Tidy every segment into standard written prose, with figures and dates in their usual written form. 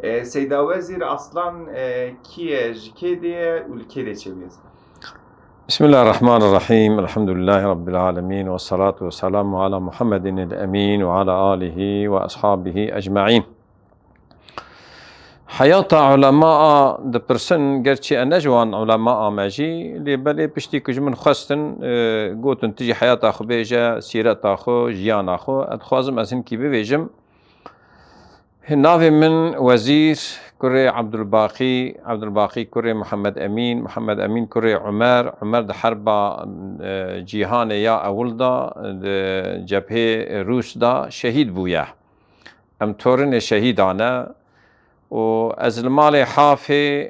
سيدا وزير اصلا كي جكيدي والكيدي تشبيز. بسم الله الرحمن الرحيم. الحمد لله رب العالمين، والصلاة والسلام على محمد الأمين وعلى آله وأصحابه أجمعين. حياة علماء دبرسن قرشي أنجوان علماء ماجي لبالي بشتي كجمن خستن قوتن تجي حياة أخو بيجا سيرة أخو جيان أخو أتخوازم أسن كي بيجم نافي من وزير كري عبد الباقي كري محمد أمين كري عمر ده حربة جيهان يا أولدا جبهة روس دا شهيد بويا أم تورن شهيد أنا وأزلمالي حافي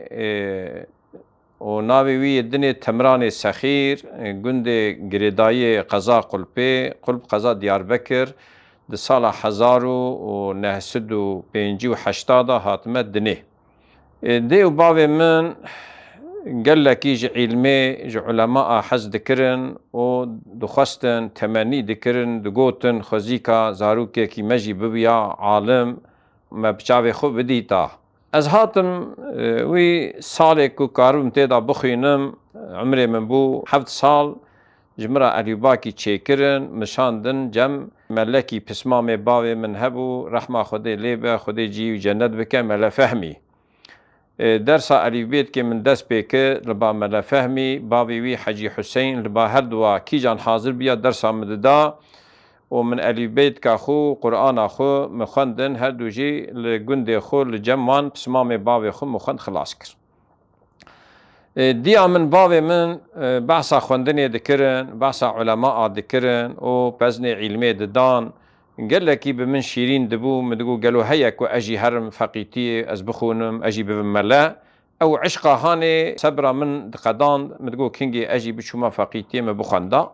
ونافي وي الدنيا تمران السخير جندي جريداي قضاء قلب قضاء ديار بكر ده سال 1985 هاتمه دنه دي وبابي من قال لك يجي علمي جو علماء حز دكرن و دخستن تمني دكرن دقوتن خزيكا زاروكي كي مجي ببيا عالم ما بشافي خو بديتا از هاتم وي سالك وكارم تيدا بخينم عمري من بو 7 سال جمرة أريباكي تشيكرن مشاندن جم ملكي بسمامي باوي من هبو رحمة خدي ليبا خدي جي وجنت بك ملا فهمي درسا أريبيت كي من دس بيك لبا ملا فهمي باوي وي حجي حسين لبا هردوا كي جان حاضر بيا درسا مددا ومن أريبيت كاخو قرآن أخو مخندن هردو جي لجندي خو لجمان بسمامي باوي خو مخند خلاص كر دي من بابي من بحثا خوندني دكرن بحثا علماء دكرن و بزني علمي ددان قال لك بمن شيرين دبو مدقو قالوا هيك واجي هرم فقيتي ازبخونم اجي بملا او عشقا هاني سبرا من دقدان مدقو كينجي اجي بشوما فقيتي مبخندا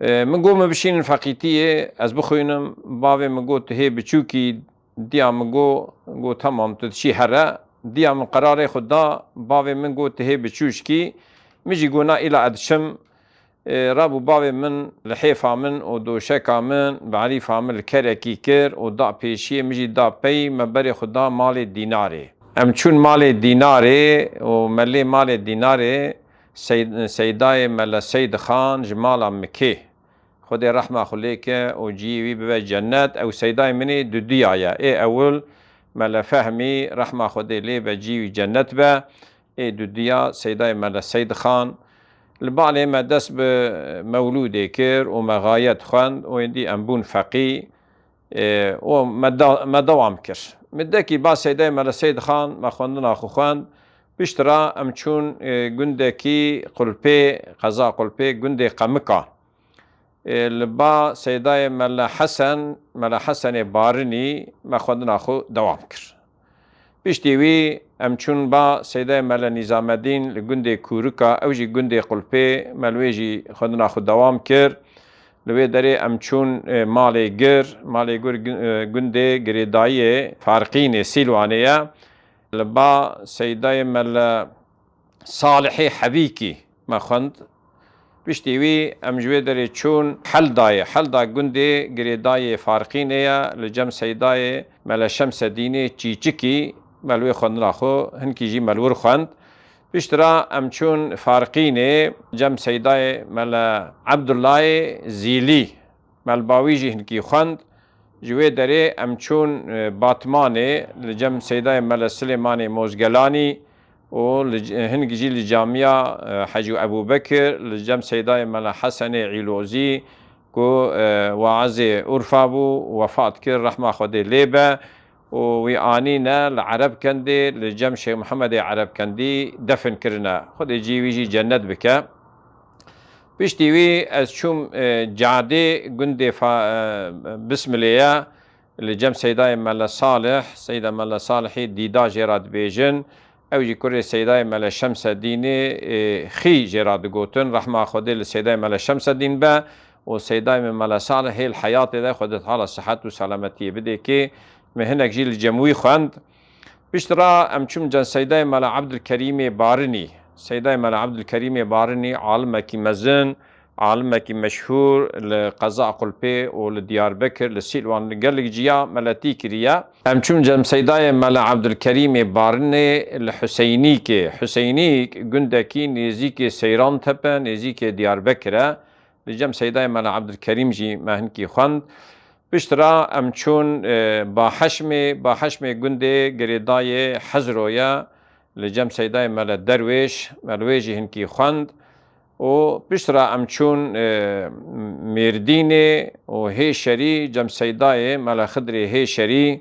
من قوم بشين فقيتي ازبخونم بابي مقو تهي بچوكي ديا مقو تمام تدشي هره ديا من قرار خدا باوي من قو تهي بچوشكي مجي قونا الى ادشم رابو باوي من لحيفا من ودو شكا من بعريفا من الكركي كير ودا بيشي مجي دا بي مبري خدا مالي ديناري ام چون مالي ديناري وملي مالي ديناري سيداي ملا سيد خان جمالا مكي خدي رحمة خليك وجيوي ببا جنات او سيداي مني دو ديايا اول ملا فهمي رحمة خدي لي بجيوي جنت با دو ديا سيداي ملا سيد خان البعلي ما دس بمولودي كير ومغايات خان ويندي أنبون فقي وما دوام كر مدكي با سيداي ملا سيد خان ما خواندنا أخو خان بشترا أمچون جندكي قلبي قضاء قلبي جندي قمكا البا سيداي ملا حسن بارني ما خواندنا أخو دوام كر بشتيوي امچون با سيداي ملا نظام الدين لجندي كوركا اوجي جندي قلبي ملويجي خدنا خد دوام كر لوي دري امچون مالي جر جندي جريداي فارقين سيلوانيا لبا سيداي ملا صالحي حبيكي ما خند بشتيوي امجوي دري چون حل دا جندي جريداي فارقينيا لجم سيداي ملا شمس الدين تشيچكي ملوي خواندنا خو هنكي جي ملور خواند بشترا امچون فارقيني جم سيداي ملا عبد الله زيلي ملباويجي هنكي خواند جوي دري امچون باتماني لجم سيداي ملا سليماني موزگلاني و هنكي جي لجامعة حجو ابو بكر لجم سيداي ملا حسن عيلوزي كو وعزي أورفابو وفات كر رحمة خدي ليبا ويعانينا العرب كندي لجم شيخ محمد عرب كندي دفن كرنا خد يجي ويجي جنت بك بيشتيوي اشوم جعدي جندي بسم الله لجم سيداي ملا صالح سيدة ملا صالحي ديدا جيراد بيجن او جي كوري سيداي ملا شمس الدين خي جيراد قوتن رحمة خدي لسيداي ملا شمس الدين با وسيداي ملا صالح هي الحياة ده خدت على الصحة والسلامتية بدي كي مهنك جيل الجموي خواند بشترا امچوم جن سيداي ملا عبد الكريم بارني سيداي ملا عبد الكريم بارني عالم كي مزن عالمك مشهور لقضاء قلبي ولديار بكر لسيلوان قال لك جيا ملاتي كريا امشون جم سيداي ملا عبد الكريم بارني الحسينيك حسينيك قندكي نيزيك سيران تبا نيزيك ديار بكر لجم سيداي ملا عبد الكريم جي ماهنكي خند بشترا امشون باحشمي قندي قريداي حزرويا لجم سيداي ملا درويش ملويجي هنكي خند و بشترا امچون مردینه و هیشری جم سیدای ملا خضری هیشری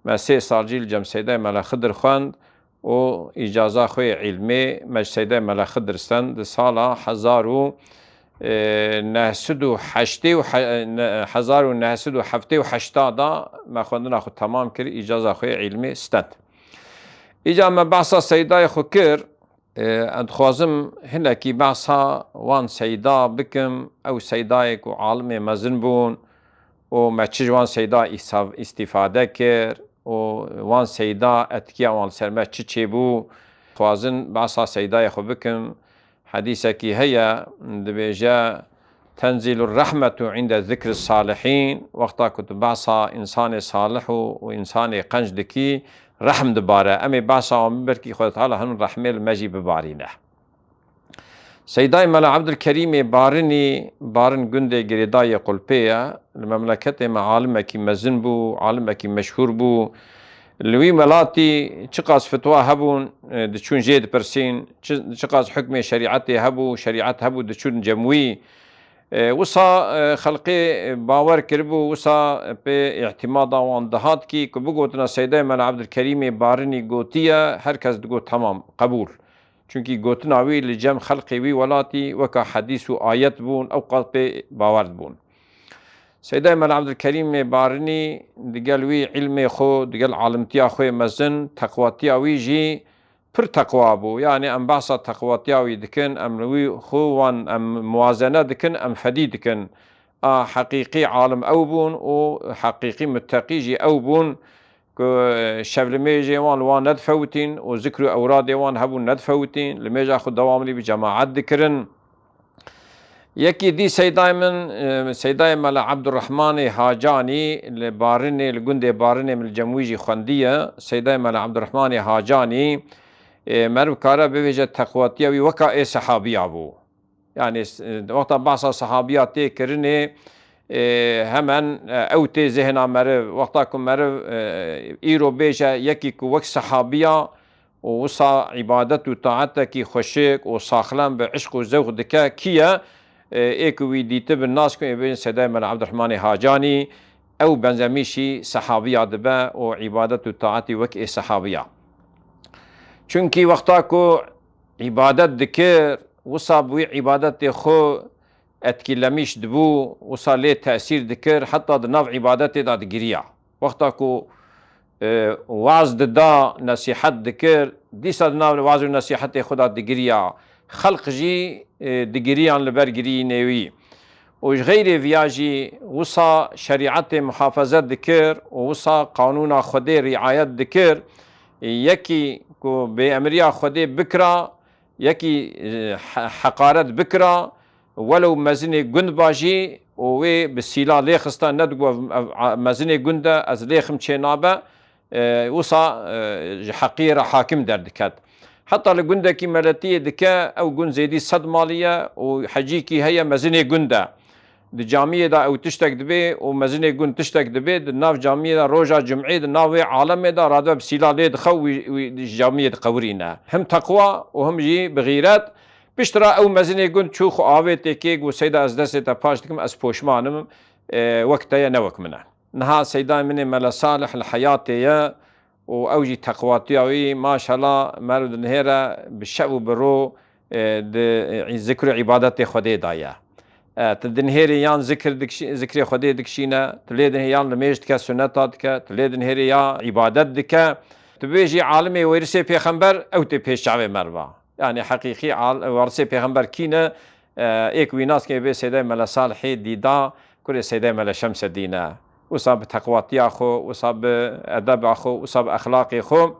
ما 3 سالجیل جم سیدای ملا خضر خواند و اجازه خوی علمی مج سیدای ملا خضر سند سالا 1987 ما خواندن خود تمام کرد اجازه خوی علمی ستند ایجا ما بحثا سیدای خو کر ادخوازم هناكي بعصها وان سيدا بكم او سيدايك وعالم مزن بون وما تشجوان سيدا استفادة كر وان سيدا اتكيا وان سلمة تشيبو خوازن بعصها سيداي خو بكم حديثك هي دبيجا تنزل الرحمة عند ذكر الصالحين وقتا كنت بعصها إنسان صالح وإنسان قنجدكي رحم دباره امی باسا ومبركي خود تعالى هم رحمه المجي ببارينه سيداي ملا عبد الكريم بارن قندي قريداي قلبية المملكة مع عالمك مزن بو عالمك مشهور بو لوي ملاتي چقاس فتوى هبون دچون جيد برسين چقاس حكم شريعتي هبو شريعت هبو دچون جموي وصا خلقي باور كربو وصا باعتمادا وان دهات كي كبقوتنا سيداي ملا عبد الكريم بارني قوتية هركز دقو تمام قبول چونكي قوتنا وي لجم خلقي وي ولاتي وكا حديث آيات بون او قلبي باورد بون سيداي ملا عبد الكريم بارني دقال وي علمي خو دقال عالمتيا خوي مزن تقواتيا وي جي پر تقوا بو يعني ام بحثا تقواتياوي دكن ام لوي خوان ام موازنه دكن ام فدي دكن حقيقي عالم او بون و حقيقي متقي جي او بون شبلمي جي وان ندفوتين و ذكر اوراد وان هبو ندفوتين لميجا خود دواملي بجماعات ذكرن يكي دي سيداي ملا عبد الرحمن هاجاني لبارني لقندي بارني من الجمويجي خندية سيداي ملا عبد الرحمن هاجاني مرو كارا بوجه تقواتيا وي وكا اي صحابيا بو يعني وقتا بعض صحابيات تي كرني همان او تي ذهنا مرو وقتا كم مرو ايرو بيجا يكي كو وك صحابيا ووصا عبادت و طاعتك خوشيك وصاخلان بعشق وزوق دكا كيا ايكو وي ديت بالناس كو بين سيداي ملا عبد الرحمن هاجاني او بنزميشي صحابيا دبا وعبادت و طاعتي وك اي صحابيا چونكي وقتاكو عبادت دكر وصاب وي عبادت خو اتكلميش دبو وصا ليه تأثير دكر حتى دناف عبادت دا دقريا وقتاكو وعظ دا نصيحت دكر ديسا دناف وعظ نصيحت خدا دقريا خلق جي دقريا لبرقري نيوي وش غير فياجي وصا شريعت محافظة دكر ووصا قانون خدي رعاية دكر يكي كو بأمريا خدي بكرة يكي حقارت بكرة ولو مزني قند باجي ووي بالسيلا ليخستا ندقو مزني قند از ليخم چنابه وصا حقيرة حاكم دردكت حتى لقندكي ملتية دكا او قند زيدي صد مالية وحجيكي هي مزني قنده دي جامعه دا او تشتك دبي ومزني قن تشتك دبي ناف جامعه دا روجا جمعي ناوي عالم دا رادب سيلالي دخو جامعه قورينا هم تقوى وهم جي بغيرات بشترا او مزني قن تشوخ آوه تكيك وسيدا از دست تا پاشتكم از پوشمانم وقتا نوك منه نها سيدا من ملا صالح الحياة واوجي تقواتيوي ما شاء الله مرد نهيرا بالشعب برو ذكر عبادت خدي دايا تدنهيري يان ذكر خدي دكشينا تليدن يان لميجد كا سنتات كا تليدن هيري يا عبادت دكا تبيجي عالمي ورثي بيغمبر او تبيش شعب مربع يعني حقيقي ورثي بيغمبر كينا ايك ويناس كي بي سيداي ملا صالحي ديدا كل سيداي ملا شمس الدينا وصاب تقواتي اخو وصاب ادب اخو وصاب اخلاقي اخو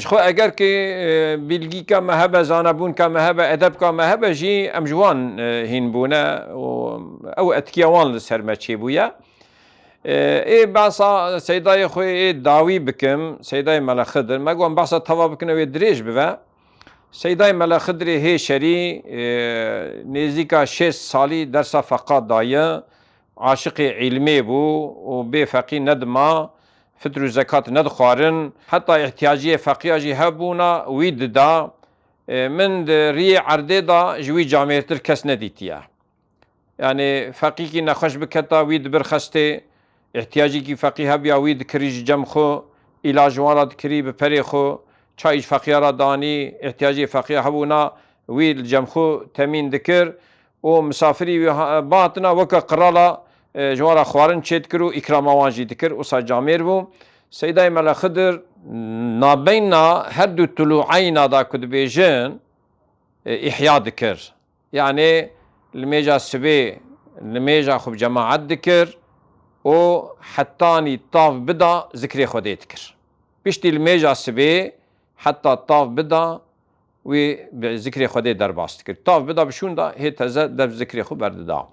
خو اگر که بیلگی که مهبه زانبون که مهبه ادب که مهبه جی ام جوان هین بونه او اتکیوان لسر چی بویا ای باسا سیدای خوی داوی بکم سیدای ملا خضر مگوان باسا توا بکنه و دریج بوه سیدای ملا خضر هی شری نزدیکا 6 سالی درس فقط دایه عاشق علمی بو و بی فقی ندما فطر و زکات ندخوارن حتی احتیاجی فقیه جی هبونا وید دا من ری عرده دا جوی جامعه تر کس ندیتیه يعني فقيه كي نخش بكتا ويد برخسته احتياجي كي فقيه بيا ويد كريج جم خو علاج والا كري بپري خو چايج فقيه را داني احتياجي فقيه هبونا ويد جم خو تمين دكر و مسافري باتنا وكا قرالا جوارا خوارن چيت کرو اكرام وانجي دكر وسا جامير بو سيداي ملا خضر نابينا هردو طلوعينا دا كد بيجن احياء دكر يعني الميجا سبي الميجا خب جماعت دكر و حتاني طاف بدا ذكري خودي دكر بيشتي الميجا سبي حتى طاف بدا و ذكري خودي درباس دكر طاف بدا بشون دا هي تزا در ذكري خو برد دا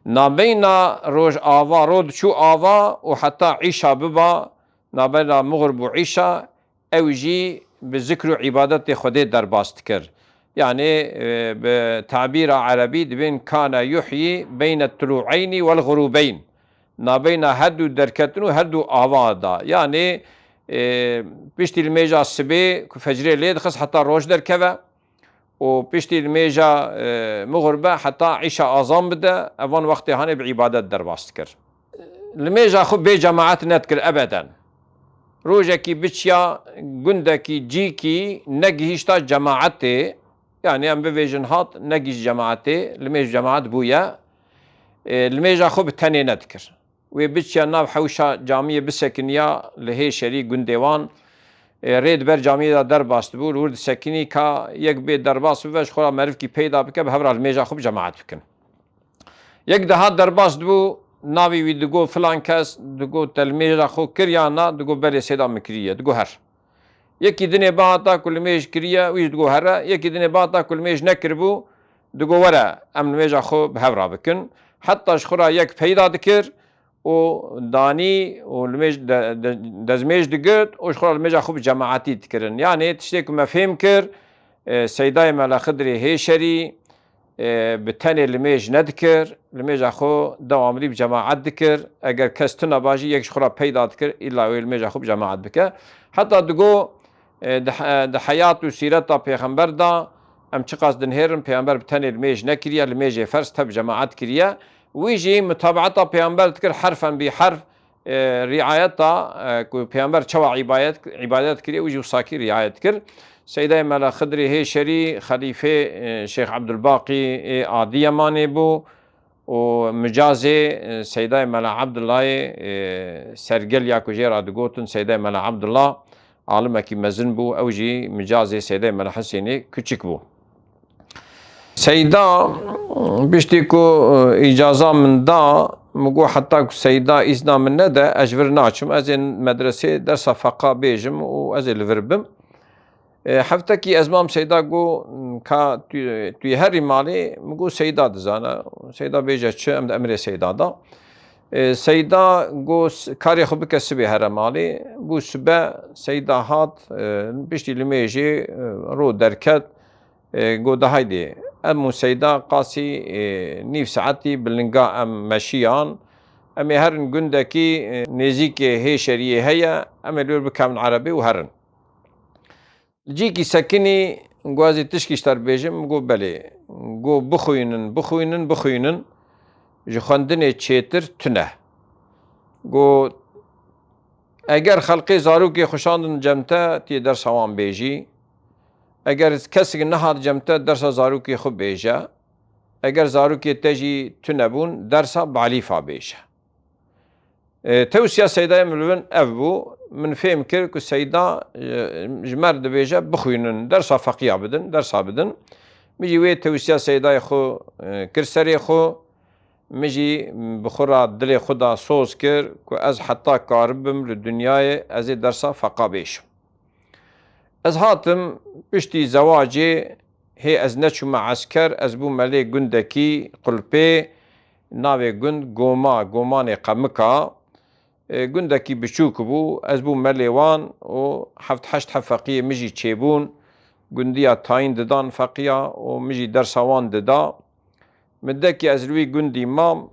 نابينا روج آوا رود شو آوا و حتى عيشا ببا نابينا مغرب و عيشا اوجي بذكر عبادت خودي درباس دكر يعني بتعبير عربي دبين كان يحيي بين الطلوعين والغروبين نابين هدو دركتنو هدو آوادا يعني بيشتي الميجا السبي فجري ليد خص حتى روش دركبه وبيشتي الميجا مغربة حتى عيشة أظام بدا أفان وقت هاني بعبادات درباست كر الميجا خب بي جماعات نتكر أبدا روجكي بتشيا جندكي جيكي نجهشتا جماعتي يعني ام بفيجن هات نجيش جماعتي الميج جماعات بويا الميجا خب تاني نذكر وبتشيا ناب حوشا جامية بسكنيا لهي شري جندوان ريد بر جامية درباست بول ورد سكني كا يك بي درباست بوش خورا معرف كي پیدا بك بهبر الميجا خب جماعت بكن يك ده هات درباست بو ناوي وي دغو فلان كاس دغو تلميجا خو كريانا دغو بري سيدا مكريه دغو هر يكي دني باتا كل ميج كريا ويش دغو هرا يكي دني باتا كل ميج نكربو دغو ورا ام ميجا خو بهبرا بكن حتى شخرا يك پیدا دكر و داني و الميج دزميج دقت و شخرا الميجا خو جماعتي تكرن يعني تشتيك مفهوم كر سيداي ملا خضري هيشري بتاني الميج ندكر الميج اخو دوامري بجماعت دكر اگر كستنا باجي يك شخرا پیدا دكر الا الميج اخو بجماعت بك حتى دغو ده حيات و سيرتا پیغمبر دا ام چقاس دنهرن پیغمبر بتاني الميج نكريا الميج فرس تب جماعت كريا ويجي متابعتا پیغمبر دكر حرفا بحرف رعايتا كو پیغمبر چوا عبادت كريا ويجي وساكي رعايت كر سيداي ملا خضري هي شري خليفة شيخ عبد الباقي عادية ماني بو ومجازي سيداي ملا عبد الله سرقل ياكو جيرا دقوتن سيداي ملا عبد الله عالمه كي مزن بو اوجي مجازي سيداي ملا حسيني كچك بو سيدا بيشتيكو اجازة من دا مقو حتى سيدا إذنا من ندا أجبر ناچم أزين مدرسة درس فقا بيجم وأزين الفربم حفتكي أزمام سيدا قو كا توي هري مالي مقو سيدا دزانا سيدا بيجا چه أمري سيدا دا سيدا قو كاري خو بكسبي هرا مالي بو سبا سيدا هات بيشتي لميجي رو دركت قو ده هيدي أمو سيدا قاسي نيف ساعتي بلنقا أم ماشيان أمي هرن قندكي نزيكي هي شريه هيا أمي لور بكامن عربي وهرن جيكي سكني قوازي تشكيشتر بيجم قو بلي قو بخوينن جو خواندني چيتر تنه قو اگر خلقي زاروكي خوشاندن جمتا تي درس هوان بيجي اگر کسی نهاد جمتا درس زاروكي خو بيجا اگر زاروكي تجي تنبون درس بعليفا بيجا توسيا سيدا ملون ابو من فهم كركو سيدا جمر دبيجا بخوينن درس فقيه بدن درس بدن ميجي وي توسيا سيدا خو كرسري خو مجي بخورا دلي خدا صوص كر كو از حتى كاربم للدنيا از درس فقا بيش از هاتم پشتی زواجی هی از نچو معسكر از بو ملی گندکی قلپی ناوی گند گومان قمکا گندکی بچوک بو از بو ملی وان و هفت هشت فقیه مجی چیبون گندیا تاین ددان فقیا و مجی درسوان ددا مدکی از روی گندی مام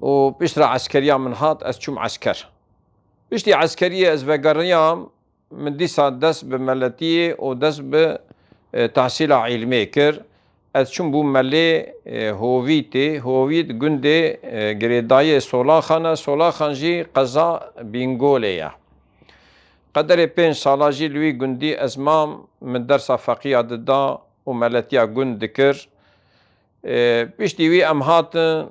و بشترا عسكريا من هات از چوم عسكر بشتي عسكرية از وگريام من ديسا دس بملتية و دس بتحصيل علمي كر از چوم بو ملي هوويت گنده گريداية سولاخان جي قضا بينگوليا قدر 5 سالا جي لوي گندي از مام من درسا فقيا ددا و ملتيا گند كر پشتی وی ام هاتن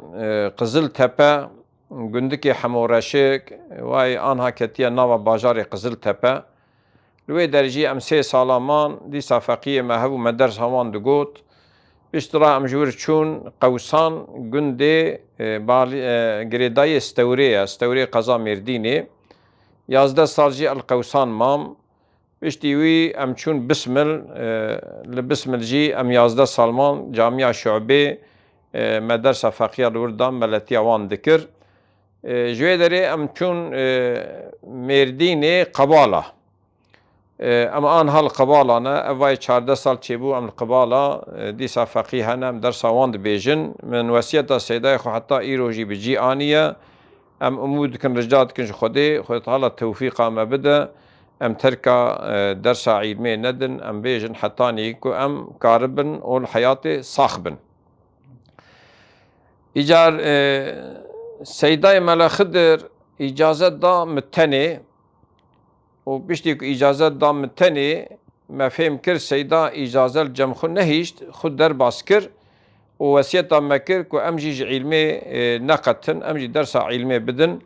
قزل تپه گندکی حمورشک وای آنها کتیه ناو باجار قزل تپه لوی درجی ام 3 سالامان دیسا فقیه مهبو مدرس همان دگوت پشترا ام جور چون قوسان گنده گریدای استوری قضا مردینه 11 سال جی القوسان مام پشتی وی ام چون بسمل جی ام 11 سالمان جامعه شعبه مدرسه فقیه الوردان ملتی وان دکر جوی داره ام چون مردین قباله ام آن هال قباله نه اوای 14 سال چی بو ام قباله دیسا فقیه نه ام درس وان بیجن من وصیت سیدای خو حتی ایروجی بجی آنیه ام امود کن رجات کن خود تعالی توفیق ما بده ام تركا درس علمي ندن ام بيجن حتاني كو ام كاربن اول حياتي صاخبن ايجار سيداي ملا خضر اجازه دا متني وبشتي اجازه دا متني ما فهم كر سيدا اجازه الجمخ نهيشت خد در باسكر ووسيطه مكر كو امجي علمي نقتن امجي درس علمي بدن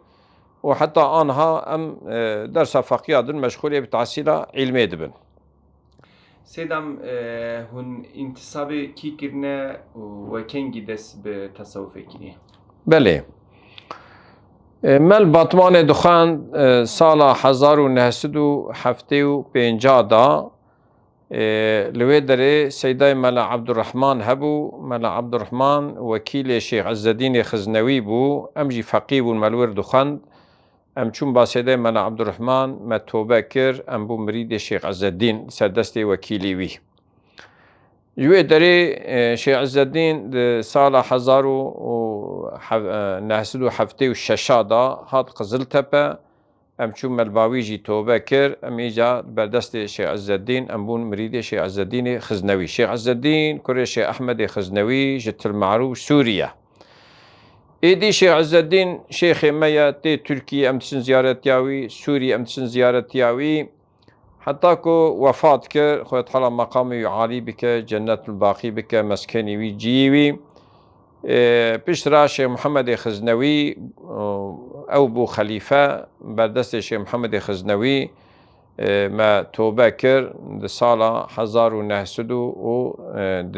وحتى آنها ام درس فقيه دن مشغوله بتحصيل علمي دبن. سيدم هن انتصاب كي كرنا وكنجي دس بتصوف كني. بله. مل باتمان دخان سال 1975 دا لوی دره سیدای ملا عبدالرحمن هبو ملا عبدالرحمن وكيل شيخ عز الدين خزنوي بو امجي فقيه بو الملور دخان ام چون با سیدای ملا عبدالرحمن ما توبه کر ام بو مرید شیخ عز الدین سردست وکیلی وی جوی داره شیخ عز الدین سال 1976 دا هات قزل تپه ام چون ملباوی جی توبه کر ام ایجا بردست شیخ عز الدین ام بون مرید شیخ عز الدین خزنوی شیخ عز الدین کره شیخ احمد خزنوی جت المعروف سوریا ایدی شیخ عز الدین شیخ میا تی ترکیه امتشن زیارت یاوی سوری امتشن زیارت یاوی حتی که وفات که خود حالا مقامی عالی بکه جنت الباقی بکه مسکنی وی جیوی پیش را شیخ محمد خزنوی او بو خلیفه بردست شیخ محمد خزنوی ما توبه کر سال 1900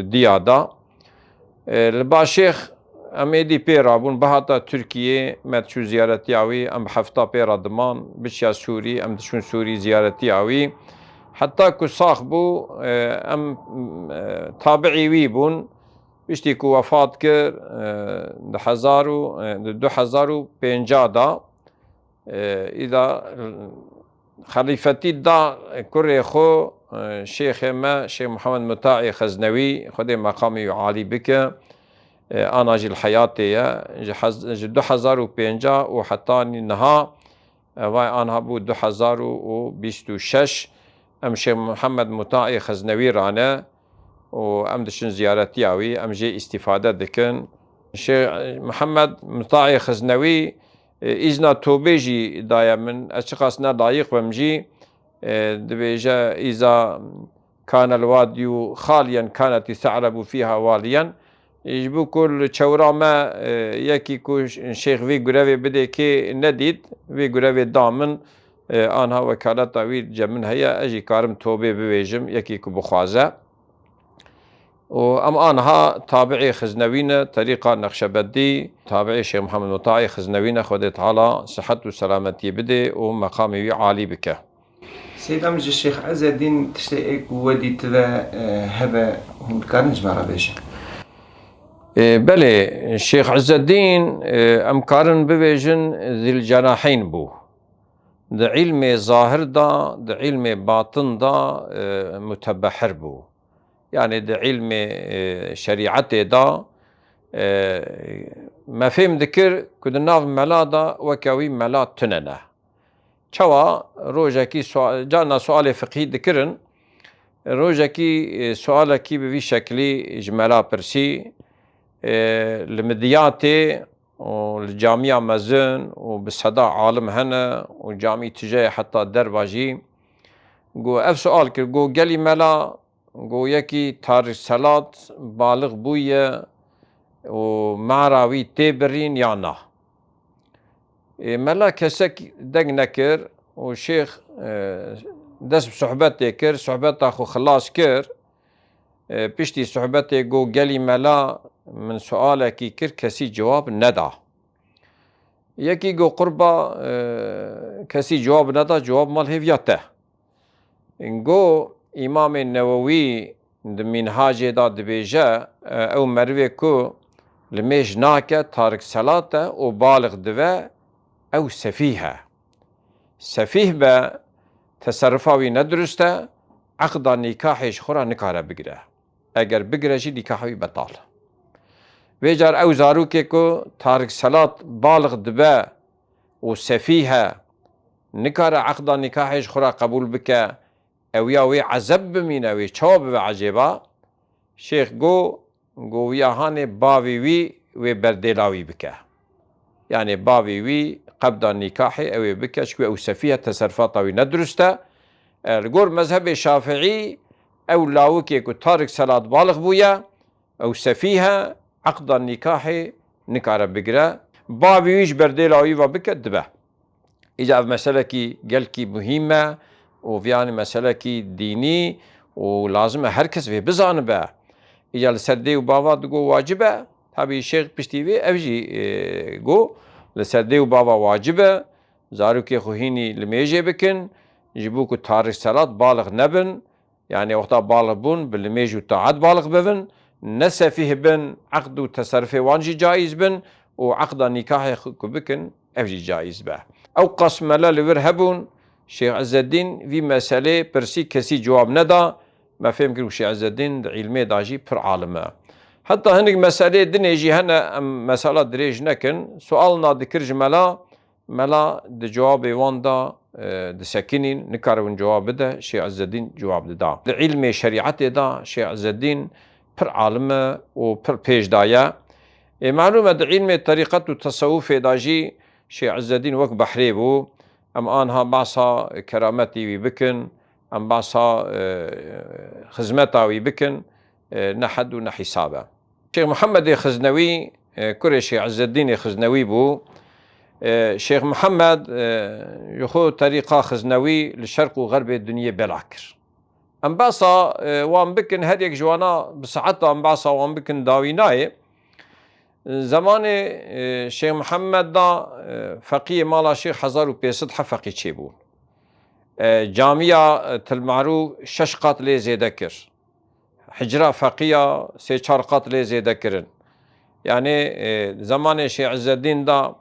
دیادا لبا شیخ ام ایدی پیرا بون بهاتا ترکیه مدشو زیارتی آوی ام هفتا پیرا دمان بچیا سوری ام دشون سوری زیارتی آوی حتی که ساخ بو ام تابعی وی بون بشتی که وفات کر 2050 دا ایدا خلیفتی دا کره خو شیخ ما شیخ محمد مطاعی خزنوی خود مقامی عالی بکه آناجی الحیاتیه 2050 و حتی نها و آنها بود 2026 ام شیخ محمد مطاعی خزنوی رانه و ام دشن زیارتی آوی ام جی استفاده دکن شیخ محمد مطاعی خزنوی ایزنا توبه جی دایا من اشخاص ندایق بمجی دبیجا ایزا كان الوادي خاليا كانت ثعلب فيها واليا يجبو كل چورا ما يكي كو شيخ في غرافي بده كي نديد في غرافي دامن آنها وكالات وی جمن هيا اجي كارم توبه بويجم يكي كو بخوازه و ام آنها تابعي خزنوينه طريقة نقشبندي تابعي شيخ محمد مطاعي خزنوينه خود تعالى صحة و سلامتي بده و مقامي عالي بك سيدم الشيخ عز الدين تشتيك ودي تذا هذا هم كارنج مرة بيش. بله الشيخ عز الدين أمكارن ببيجن ذي الجناحين بو، ده علم ظاهر ده علم باطن ده متبحر بو، يعني ده علم شريعته ده ما فهم ذكر كدناف ملادا وكاوي ملا تننا چوا روجاكي سؤال جانا سؤال فقهي ذكرن روجاكي سؤالكي بوي شكلي اجمالا برسي المدياتي والجامعة مزن وبالصداع عالم هنا وجامعة تجاه حتى درباجي قو اف سؤال كر قو قالي ملا قو يكي تاريخ صلاة بالغ بوية ومعراوي تبرين يانا ملا كسك دق نكر وشيخ دس بصحبتي كر صحبت اخو خلاص كر بشتي صحبتي قو قالي ملا من سؤالك كر كسي جواب ندا يكي قو قربا كسي جواب ندا جواب مال هفياته قو امام النووي منهاج دا دبيجا او مروي كو لميج ناكا تارك صلاة وبالغ دوا او سفيها سفيه با تصرفاوي ندرسته عقدا نكاحش خورا نكاره بگره اگر بگره جي نكاحوي بطال ويجار او زاروكي كو تارك صلاة بالغ دوا وسفيها نكاره عقدا نكاحش خورا قبول بك او ياوي عزب بمينه وي چواب وعجيبا شيخ قو ياهاني باوي وي بردلاوي بك يعني باوي وي قبضا نكاحي او بك شوي او سفيها تصرفاتوي ندرسته القول مذهب الشافعي او لاوكي كو تارك صلاة بالغ بويا او سفيها عقد النكاح نكاره بقرا باوي ويش بردلاوي وبك دبه اذا مسألة كي قالكي مهمة وفيعني مسألة كي ديني ولازم هركس في بزان به اذا لسردي وبابا دقو واجبه طبعا الشيخ بشتيوي افجي قو لسردي وبابا واجبه زاروكي خوهيني لميجي بكن جيبوكو تاريخ صلاة بالغ نبن يعني وقتا بالغ بون بالميجو تعاد بالغ ببن نسى فيه بن عقد وتصرفه وانجي جائز بن وعقد نكاح بكن افجي جائز به او قسم لا لورهبون شيخ عز الدين في مسألة برسي كسي جواب ندا ما فهم كرو شيخ عز الدين علمي داجي پر عالمه حتى هنك مسألة دنيجي هنا مسألة دريج نكن سؤالنا ذكر جملا ملا د جواب واندا د سكنين نكارون جواب ده شيخ عز الدين جواب ده علم شريعته ده شيخ عز الدين پر عالمه و پر پیش دايا معلومة د علم طريقة التصوف داجي شيخ عز الدين وك بحري بو ام انها بعصا كرامتي ويبكن ام بعصا خزمتا ويبكن نحد ونحسابه شيخ محمد خزنوي كوري شيخ عز الدين خزنوي بو شيخ محمد يخو طريقة خزنوي للشرق وغرب الدنيا بلاكر ام باصا وان بكن هديك جوانا بساعتها ام باصا وان بكن داويناي زمان شيخ محمد دا فقيه مالا شيخ 1500 فقيه چيبون جامعة المعروف 6 قات لي زيده كر حجرة فقيه 3-4 قات لي زيده كرن يعني زمان شيخ عز الدين دا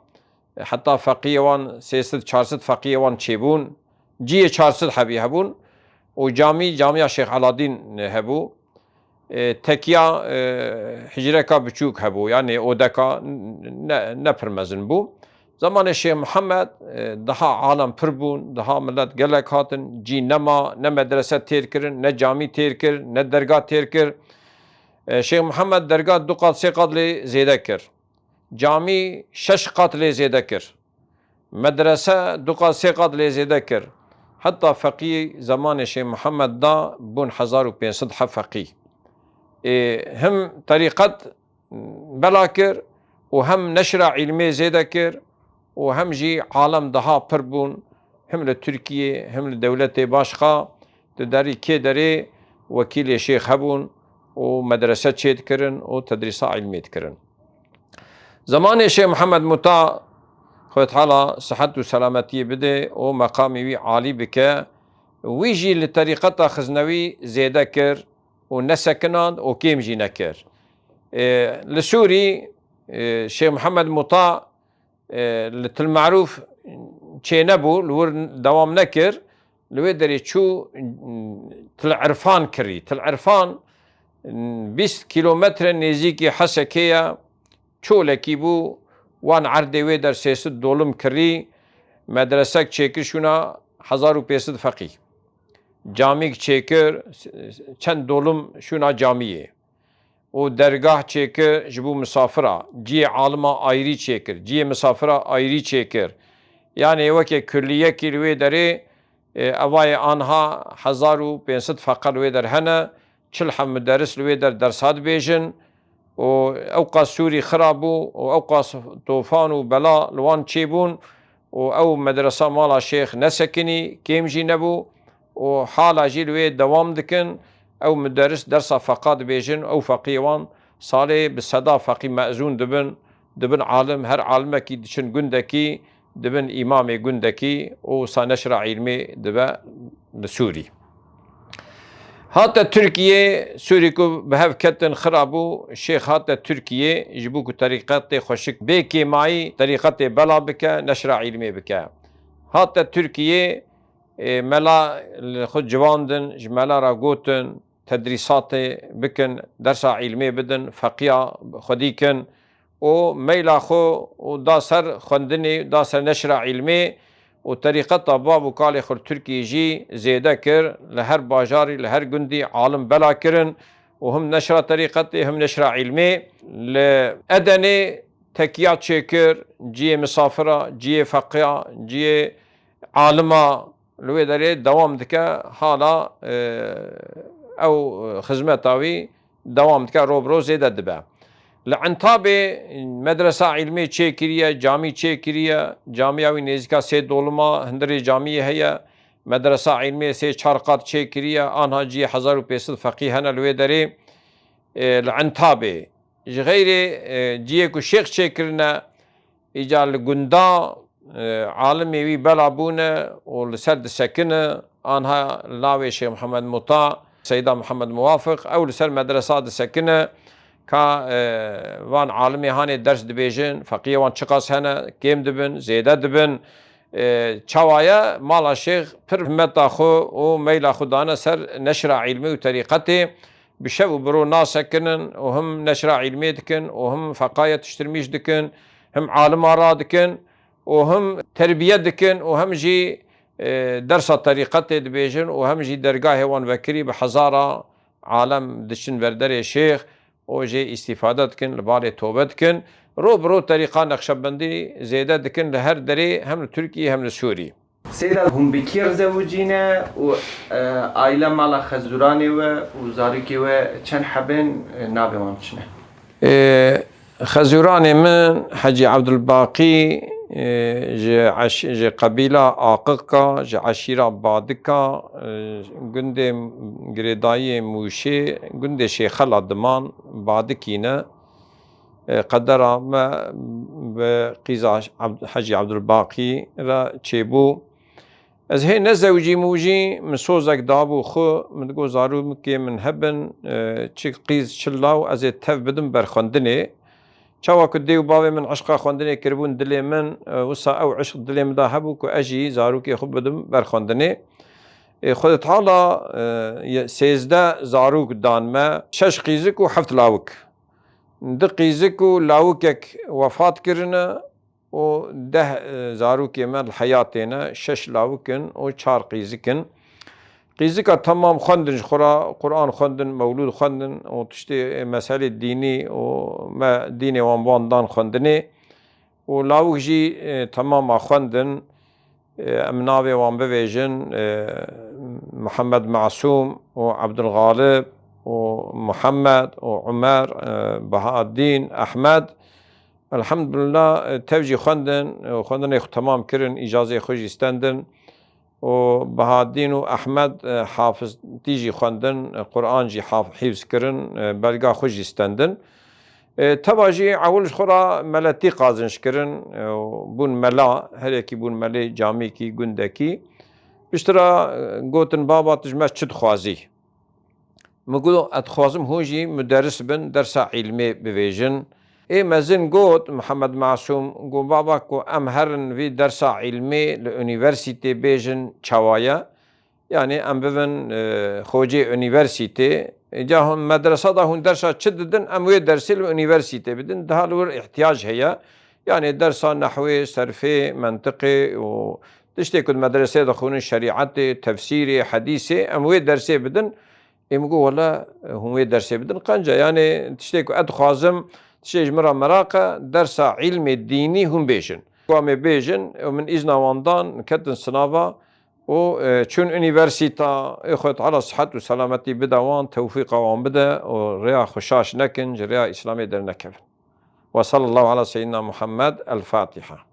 حتى فقيه وان 300-400 فقيه وان چيبون جي 400 حبي هبون وجامعة شيخ علادين هبو تكيا حجركا بچوك هبو يعني اودكا نپرمزن بو زمان الشيخ محمد daha عالم پربون daha ملت گلک هاتن جي نما مدرسه تير کرن نه جامع تير کر نه درگاه تير کر شيخ محمد درگاه 2 قات 3 قات لي زيده كر جامع 6 قات لي زيده كر مدرسه 2 قات 3 قات لي زيده كر حتى فقيه زمان الشيخ محمد دا بون 1500 فقيه هم طريقة بلاكر وهم نشر علمي زيده كر وهم جي عالم دها پربون هم لتركيا هم لدولة باشقا تداري كي داري وكيل شيخ هبون ومدرسة شيد كرن وتدريسة علمية كرن زمان الشيخ محمد متى خوت حالا صحت وسلامتي بده ومقامي عالي بك ويجي لطريقة خزنوي زيادة كر ونسكنان وكيم جي نكر. لسوري شيخ محمد مطاع المعروف شي نبو الور دوام نكر لويدري شو تلعرفان كري تلعرفان 20 كيلومتر نزيكي حسكية شو لكيبو وان عردي ويدر سيسد دولم كري مدرسك چيكر شونا 1500 فقيه جاميك چيكر چند دولم شونا جامية و درگاه چيكر جبو مسافرة جي عالمة آيري چيكر جي مسافرة آيري چيكر يعني وكي كلية كيلوه داري اواي آنها 1500 فقر ويدر هنا چلح مدرس لويدر درسات بيجن و اوقا سوري خرابو و اوقا طوفان و بلا لوان چيبون و او مدرسة مالا شيخ نسكني كيم جي نبو و حالا جي لوي دوام دكن او مدرس درسا فقاد بيجن او فقيوان صالي بالصدا فقي مأزون دبن عالم هر عالمه كي دشن گندكي دبن امامي گندكي و سانشر علمي دبا سوري. حتى تركيا سوري كو بهف كتن خرابو الشيخ حتى تركيا يجيبوكو طريقات خشك بيكي معي طريقات بلا بكا نشر علمي بكا. حتى تركيا ملا خد جواندن جمالا راغوتن تدريسات بكن درس علمي بدن فقيا خديكن و ميلا خو و داسر خندني داسر نشر علمي وطريقة باب وكالي خور تركي جي زيادة كر لهر باجاري لهر جندي عالم بلا كرن وهم نشر طريقتي هم نشر علمي لأدني تكيات شكر جي مسافرة جي فقيا جي عالمة لوي داري دوام دكا حالا او خزمتاوي دوام دكا روبرو زيادة دبا لعنتابه مدرسة علمي چه كريا جامي چه كريا جامعوي نزكا سي دولما هندري جامعه هي مدرسة علمي سي چارقات چه كريا آنها جي 1500 فقيه هنا لوي داري لعنتابه غير جيكو شيخ چه كرنا اجا لگندا عالمي وي بلابونه ولسرد سكنه آنها لاوي شيخ محمد مطاع سيدة محمد موافق او لسر مدرسات سكنه كا وان عالمي هاني درس دبيجن فقيه وان چقاس هنا كيم دبن زيادة دبن چاوايا مالا شيخ پر متا خو و ميلا خدانا سر نشر علمي وطريقته بشو برو ناس كنن وهم نشر علمي دكن وهم فقاية تشترميش دكن هم عالم آرا دكن وهم تربية دكن وهم جي درس طريقته دبيجن وهم جي درگاه وان وكري بحزارة عالم دشن وردر شيخ وجي استفادة دكن لباري توبة دكن رو طريقة نقشبندي زيادة دكن لهر دري هم لتركي هم لسوري. سيدا هم بكير زوجينا و عائلة مالا خزوراني و وزاركي و چند حبين نابي وانشنه. خزوراني من حجي عبد الباقي جي قبيلة آققة جي عشيرة بادكة گندي گريداي موشي گندي شيخ الدمان بادكينا قدر ما بقيزة حجي عبد الباقي را چيبو از هي نزوجي موجي من سوزك دابو خو من تقول زارو مكي من هبن چي قيز چلاو از تف بدن برخوندني چاوا که دیو باوی من عشق خواندنی کربون دلی من وسا او عشق دلی من ده هبو که اجی زارو که خوب بدم برخواندنی خودت حالا 13 زاروک دانما 6 قیزک و 7 لاوک ده قیزک و لاوکک وفات کرنه و 10 زاروک من الحياتنا 6 لاوکن و 4 قیزکن قيزكا تمام خندن خورا قرآن خندن مولود خندن وتشتي مسألة ديني وما ديني وانبان دان خندني ولاوك جي تمام خندن امناوي وان بفيجن محمد معصوم وعبد الغالب ومحمد وعمر بهاء الدين احمد الحمد لله توجي خندن تمام كرن اجازة خوش استندن و بهادین و احمد حافظ تیجی خواندن قرآن جی حفظ کرن بلگا خوش استندن تواجی اولش خورا ملتی قازنش کرن بون ملا هر یکی بون ملی جامی کی گنده کی بشترا قوتن بابا تجمع چد خوازي مقولو اتخوازم هوجي مدرس بن درسا علمي بفيجن مازن قوت محمد معصوم قو بابا كو هرن في درسا علمي لأونيفرسيتي بيجن چوايا يعني ببن خوجي أونيفرسيتي جاهم مدرسة دا هون درسا چددن وي درسي لأونيفرسيتي بدن دهالور احتياج هي يعني درسا نحوي صرفي منطقي و تشتي كد مدرسة دا خونن شريعتي تفسيري حديثي وي درسي بدن يمقو ولا هم درسي بدن قنجة يعني تشتيكو أدخازم تشتيج مرة مراقة درس علم الديني هم بيجن قوامي بيجن ومن إذن واندان كتن سنافا و چون انيفرسيتا اخوت على صحة وسلامتي بدا وان توفيق وان بدا وريا خشاش نكن ريا إسلامي در نكفن وصلى الله على سيدنا محمد الفاتحة